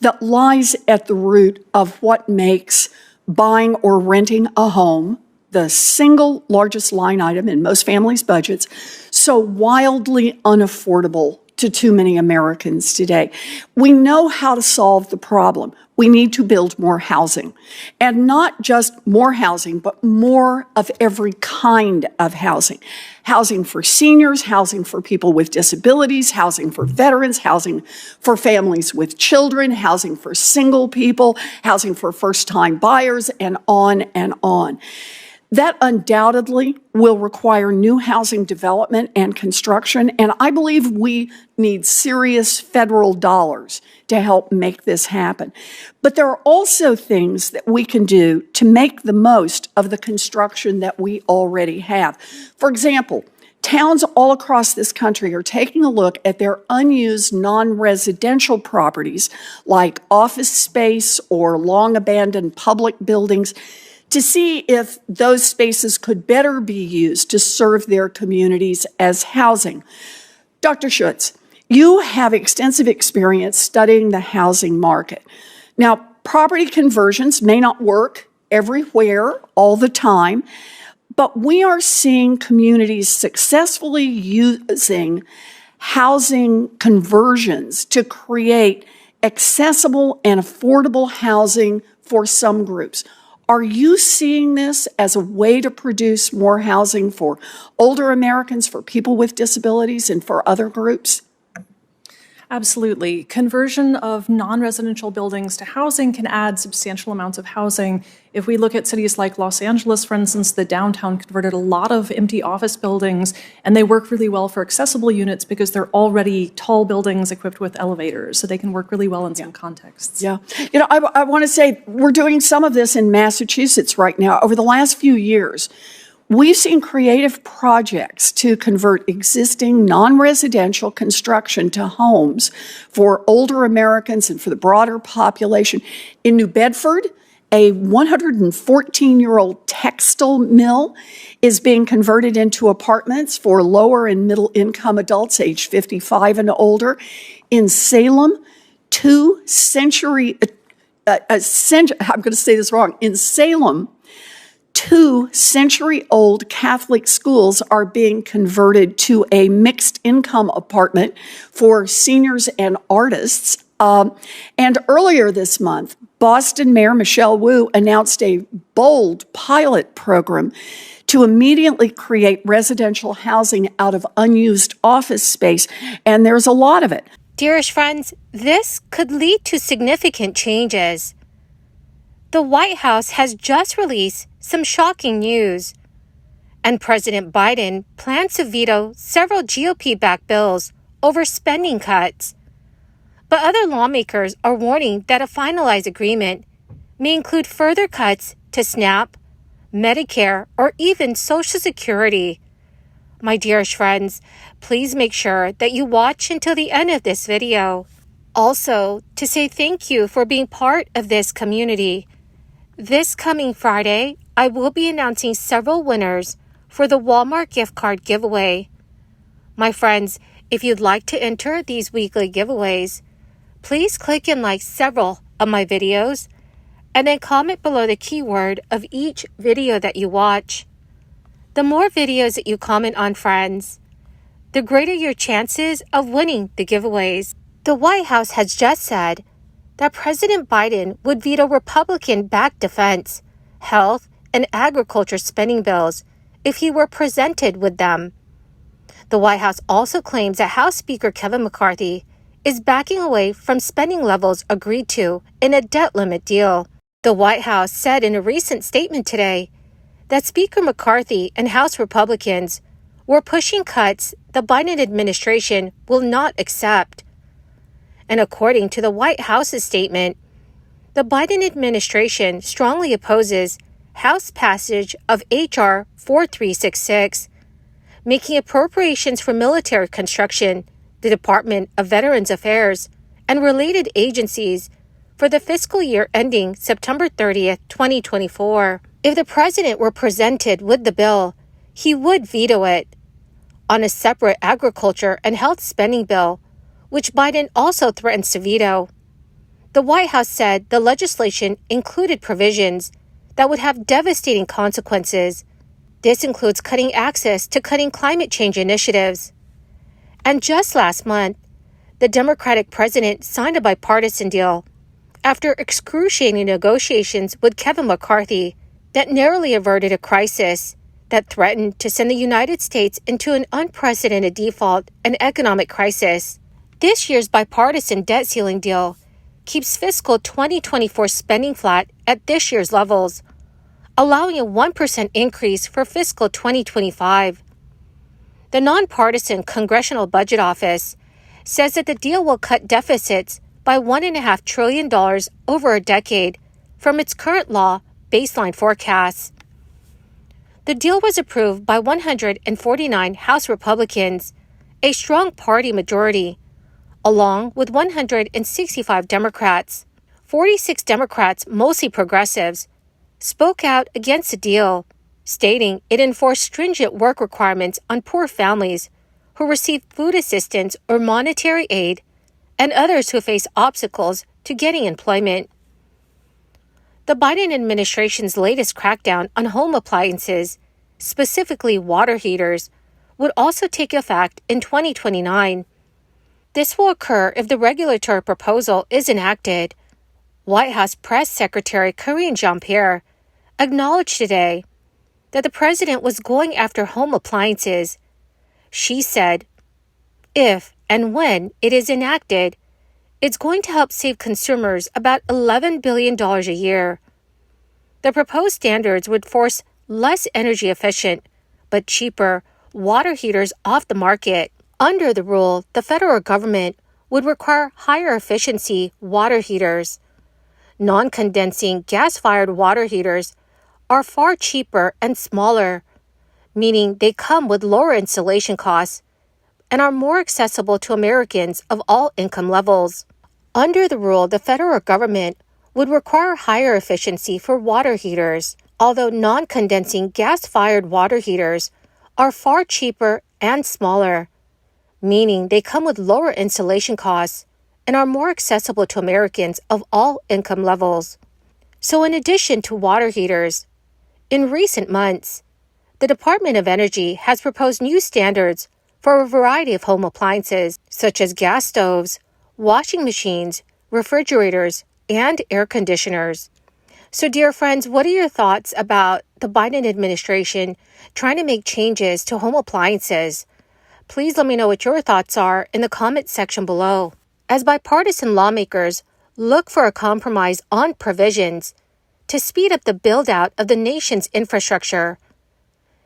that lies at the root of what makes buying or renting a home, the single largest line item in most families' budgets, so wildly unaffordable to too many Americans today. We know how to solve the problem. We need to build more housing. And not just more housing, but more of every kind of housing. Housing for seniors, housing for people with disabilities, housing for veterans, housing for families with children, housing for single people, housing for first-time buyers, and on and on. That undoubtedly will require new housing development and construction, and I believe we need serious federal dollars to help make this happen. But there are also things that we can do to make the most of the construction that we already have. For example, towns all across this country are taking a look at their unused non-residential properties like office space or long-abandoned public buildings to see if those spaces could better be used to serve their communities as housing. Dr. Schutz, you have extensive experience studying the housing market. Now, property conversions may not work everywhere all the time, but we are seeing communities successfully using housing conversions to create accessible and affordable housing for some groups. Are you seeing this as a way to produce more housing for older Americans, for people with disabilities, and for other groups? Absolutely. Conversion of non-residential buildings to housing can add substantial amounts of housing. If we look at cities like Los Angeles, for instance, the downtown converted a lot of empty office buildings, and they work really well for accessible units because they're already tall buildings equipped with elevators, so they can work really well in some contexts. Yeah. You know, I want to say we're doing some of this in Massachusetts right now. Over the last few years, we've seen creative projects to convert existing non-residential construction to homes for older Americans and for the broader population. In New Bedford, a 114-year-old textile mill is being converted into apartments for lower and middle income adults aged 55 and older. In Salem, in Salem, 2 century-old Catholic schools are being converted to a mixed-income apartment for seniors and artists. And earlier this month, Boston Mayor Michelle Wu announced a bold pilot program to immediately create residential housing out of unused office space, and there's a lot of it. Dearest friends, this could lead to significant changes. The White House has just released some shocking news, and President Biden plans to veto several GOP-backed bills over spending cuts. But other lawmakers are warning that a finalized agreement may include further cuts to SNAP, Medicare, or even Social Security. My dearest friends, please make sure that you watch until the end of this video. Also, to say thank you for being part of this community. This coming Friday, I will be announcing several winners for the Walmart gift card giveaway. My friends, if you'd like to enter these weekly giveaways, please click and like several of my videos and then comment below the keyword of each video that you watch. The more videos that you comment on, friends, the greater your chances of winning the giveaways. The White House has just said that President Biden would veto Republican-backed defense, health, and agriculture spending bills if he were presented with them. The White House also claims that House Speaker Kevin McCarthy is backing away from spending levels agreed to in a debt limit deal. The White House said in a recent statement today that Speaker McCarthy and House Republicans were pushing cuts the Biden administration will not accept. And according to the White House's statement, the Biden administration strongly opposes House passage of H.R. 4366, making appropriations for military construction, the Department of Veterans Affairs, and related agencies for the fiscal year ending September 30th, 2024. If the president were presented with the bill, he would veto it. On a separate agriculture and health spending bill, which Biden also threatens to veto, The White House said the legislation included provisions that would have devastating consequences. This includes cutting access to cutting climate change initiatives. And just last month, the Democratic president signed a bipartisan deal after excruciating negotiations with Kevin McCarthy that narrowly averted a crisis that threatened to send the United States into an unprecedented default and economic crisis. This year's bipartisan debt ceiling deal keeps fiscal 2024 spending flat at this year's levels, allowing a 1% increase for fiscal 2025. The nonpartisan Congressional Budget Office says that the deal will cut deficits by $1.5 trillion over a decade from its current law baseline forecasts. The deal was approved by 149 House Republicans, a strong party majority, along with 165 Democrats. 46 Democrats, mostly progressives, spoke out against the deal, stating it enforced stringent work requirements on poor families who receive food assistance or monetary aid and others who face obstacles to getting employment. The Biden administration's latest crackdown on home appliances, specifically water heaters, would also take effect in 2029. This will occur if the regulatory proposal is enacted. White House Press Secretary Karine Jean-Pierre acknowledged today that the president was going after home appliances. She said, if and when it is enacted, it's going to help save consumers about $11 billion a year. The proposed standards would force less energy efficient, but cheaper, water heaters off the market. Under the rule, the federal government would require higher efficiency water heaters. Non-condensing gas-fired water heaters are far cheaper and smaller, meaning they come with lower installation costs and are more accessible to Americans of all income levels. Under the rule, the federal government would require higher efficiency for water heaters, although non-condensing gas-fired water heaters are far cheaper and smaller, meaning they come with lower installation costs and are more accessible to Americans of all income levels. So in addition to water heaters, in recent months, the Department of Energy has proposed new standards for a variety of home appliances, such as gas stoves, washing machines, refrigerators, and air conditioners. So, dear friends, what are your thoughts about the Biden administration trying to make changes to home appliances? Please let me know what your thoughts are in the comment section below. As bipartisan lawmakers look for a compromise on provisions to speed up the build-out of the nation's infrastructure,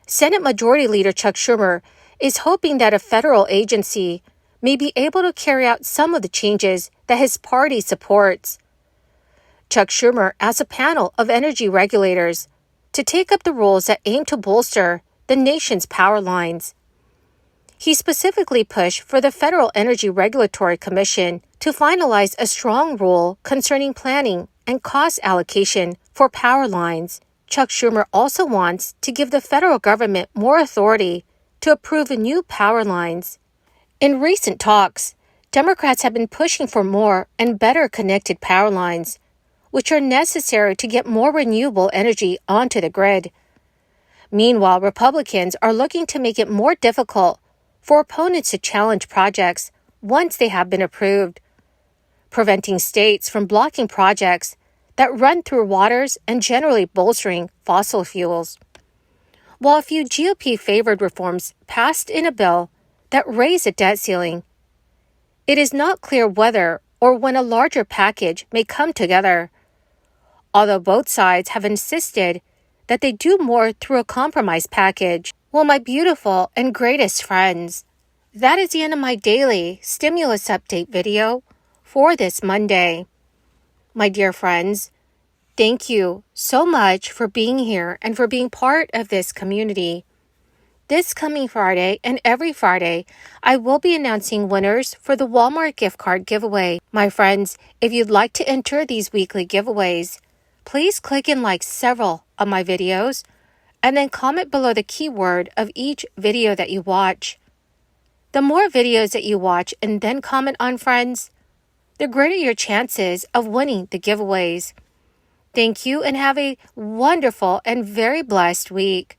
Senate Majority Leader Chuck Schumer is hoping that a federal agency may be able to carry out some of the changes that his party supports. Chuck Schumer asked a panel of energy regulators to take up the rules that aim to bolster the nation's power lines. He specifically pushed for the Federal Energy Regulatory Commission to finalize a strong rule concerning planning and cost allocation for power lines. Chuck Schumer also wants to give the federal government more authority to approve new power lines. In recent talks, Democrats have been pushing for more and better connected power lines, which are necessary to get more renewable energy onto the grid. Meanwhile, Republicans are looking to make it more difficult for opponents to challenge projects once they have been approved, preventing states from blocking projects that run through waters and generally bolstering fossil fuels. While a few GOP-favored reforms passed in a bill that raise the debt ceiling, it is not clear whether or when a larger package may come together, although both sides have insisted that they do more through a compromise package. Well, my beautiful and greatest friends, that is the end of my daily stimulus update video for this Monday. My dear friends, thank you so much for being here and for being part of this community. This coming Friday and every Friday, I will be announcing winners for the Walmart gift card giveaway. My friends, if you'd like to enter these weekly giveaways, please click and like several of my videos and then comment below the keyword of each video that you watch. The more videos that you watch and then comment on, friends, the greater your chances of winning the giveaways. Thank you and have a wonderful and very blessed week.